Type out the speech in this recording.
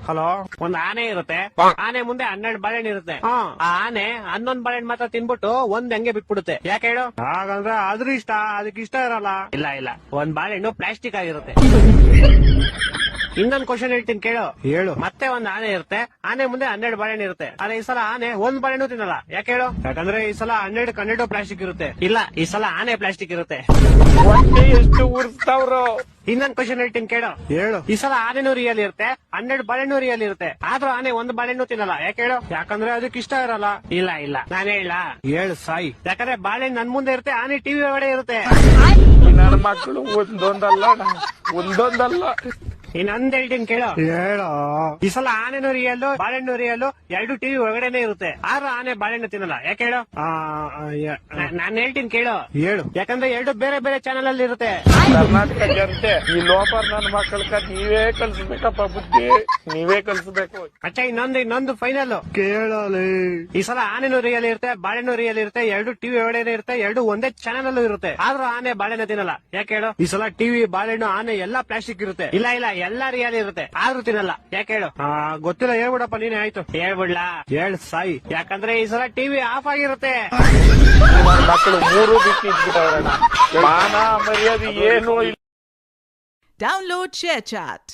Hello, ಒಂದ್ ಆನೆ ಇರುತ್ತೆ. ಆನೆ ಮುಂದೆ 12 ಬಾಳೆಹಣ್ಣು ಇರುತ್ತೆ. ಆ ಆನೆ 11 ಬಾಳೆಹಣ್ಣು ಮಾತ್ರ ತಿನ್ಬಿಟ್ಟು ಒಂದ್ ಹಂಗೆ ಬಿಟ್ಬಿಡುತ್ತೆ. ಯಾಕೆ ಹೇಳು? ಹಾಗಂದ್ರೆ ಅದ್ರ ಇಷ್ಟ, ಅದಕ್ಕೆ ಇಷ್ಟ ಇರಲ್ಲ. ಇಲ್ಲ, ಒಂದ್ ಬಾಳೆಹಣ್ಣು ಪ್ಲಾಸ್ಟಿಕ್ ಆಗಿರುತ್ತೆ. ಇನ್ನೊಂದ್ ಕ್ವಶನ್ ಹೇಳ್ತೀನಿ ಕೇಳು. ಹೇಳು. ಮತ್ತೆ ಒಂದ್ ಆನೆ ಇರುತ್ತೆ. ಆನೆ ಮುಂದೆ 12 ಬಾಳೆಹಣ್ಣು ಇರುತ್ತೆ. ಆದ್ರೆ ಈ ಸಲ ಆನೆ ಒಂದ್ ಬಾಳೆಹಣ್ಣು ತಿನ್ನಲ್ಲ. ಯಾಕೆ ಹೇಳು? ಯಾಕಂದ್ರೆ ಈ ಸಲ 12 ಪ್ಲಾಸ್ಟಿಕ್ ಇರುತ್ತೆ. ಇಲ್ಲ, ಈ ಸಲ ಆನೆ ಪ್ಲಾಸ್ಟಿಕ್ ಇರುತ್ತೆ. ಎಷ್ಟು ಉರ್ಸ್ತಾವ್ರು. ಇನ್ನೊಂದ್ ಕ್ವಶನ್ ಹೇಳ್ತೀನಿ ಕೇಳು. ಹೇಳು. ಈ ಸಲ ಆನೆನೂ ರಿಯಲ್ ಇರುತ್ತೆ, 12 ಬಾಳೆಹಣ್ಣು ರಿಯಲ್ ಇರುತ್ತೆ. ಆದ್ರೂ ಆನೆ ಒಂದ್ ಬಾಳೆಹಣ್ಣು ತಿನ್ನಲ್ಲ. ಯಾಕೆ ಹೇಳು? ಯಾಕಂದ್ರೆ ಅದಕ್ಕೆ ಇಷ್ಟ ಇರಲ್ಲ. ಇಲ್ಲ, ನಾನು ಹೇಳ. ಹೇಳು ಸಾಯಿ. ಯಾಕಂದ್ರೆ ಬಾಳೆಹಣ್ಣು ನನ್ ಮುಂದೆ ಇರುತ್ತೆ, ಆನೆ ಟಿವಿ ಒಳಗಡೆ ಇರುತ್ತೆ. ನನ್ನ ಮಕ್ಕಳು ಒಂದೊಂದಲ್ಲ. ಇನ್ನೊಂದ್ ಹೇಳ್ತೀನಿ ಕೇಳು. ಹೇಳು. ಈ ಸಲ ಆನೆನೂ ರಿಯಲ್, ಬಾಳೆಹಣ್ಣು ರಿಯಲ್, 2 ಟಿವಿ ಒಳಗಡೆನೆ ಇರುತ್ತೆ. ಆದ್ರೂ ಆನೆ ಬಾಳೆಹಣ್ಣು ತಿನ್ನಲ್ಲ. ಯಾಕೆ ಹೇಳು? ನಾನ್ ಹೇಳ್ತೀನಿ ಕೇಳು. ಹೇಳು. ಯಾಕಂದ್ರೆ 2 ಬೇರೆ ಬೇರೆ ಚಾನೆಲ್ ಅಲ್ಲಿ ಇರುತ್ತೆ. ಕರ್ನಾಟಕ ಜನತೆ ಈ ಲೋಪರ್ ನನ್ನ ಮಕ್ಕಳ ನೀವೇ ಕಲ್ಸ್ಬೇಕಪ್ಪ, ಬುದ್ಧಿ ನೀವೇ ಕಲ್ಸ್ಬೇಕು. ಅಚ್ಚ, ಇನ್ನೊಂದು ಫೈನಲ್ ಕೇಳಲಿ. ಈ ಸಲ ಆನೆನೂ ರಿಯಲ್ ಇರುತ್ತೆ, ಬಾಳೆಹಣ್ಣು ರಿಯಲ್ ಇರುತ್ತೆ, 2 ಟಿವಿ ಒಳಗಡೆ ಇರುತ್ತೆ, 2 ಒಂದೇ ಚಾನೆಲ್ ಅಲ್ಲೂ ಇರುತ್ತೆ. ಆದ್ರೂ ಆನೆ ಬಾಳೆಹಣ್ಣು ತಿನ್ನಲ್ಲ. ಯಾಕೆ ಹೇಳು? ಈ ಸಲ ಟಿವಿ, ಬಾಳೆಹಣ್ಣು, ಆನೆ ಎಲ್ಲಾ ಪ್ಲಾಸ್ಟಿಕ್ ಇರುತ್ತೆ. ಇಲ್ಲ ಎಲ್ಲಾ ರಿಯಲ್ ಇರುತ್ತೆ, ಆದ್ರೂ ತಿನ್ನಲ್ಲ. ಯಾಕೆ ಹೇಳು? ಗೊತ್ತಿಲ್ಲ, ಹೇಳ್ಬಿಡಪ್ಪ ನೀನೆ. ಆಯ್ತು, ಹೇಳ್ಬಿಡ್ಲಾ? ಹೇಳ್ ಸಾಯಿ. ಯಾಕಂದ್ರೆ ಈ ಸಲ ಟಿವಿ ಆಫ್ ಆಗಿರುತ್ತೆ. ಮಕ್ಕಳು 3 ಬಿಟ್ಟಿದ್ಬಿಟ್ಟವ್ರಣ್ಣ. ಮಾನ ಮರ್ಯಾದೆ ಏನು ಇಲ್ಲ. Download ShareChat.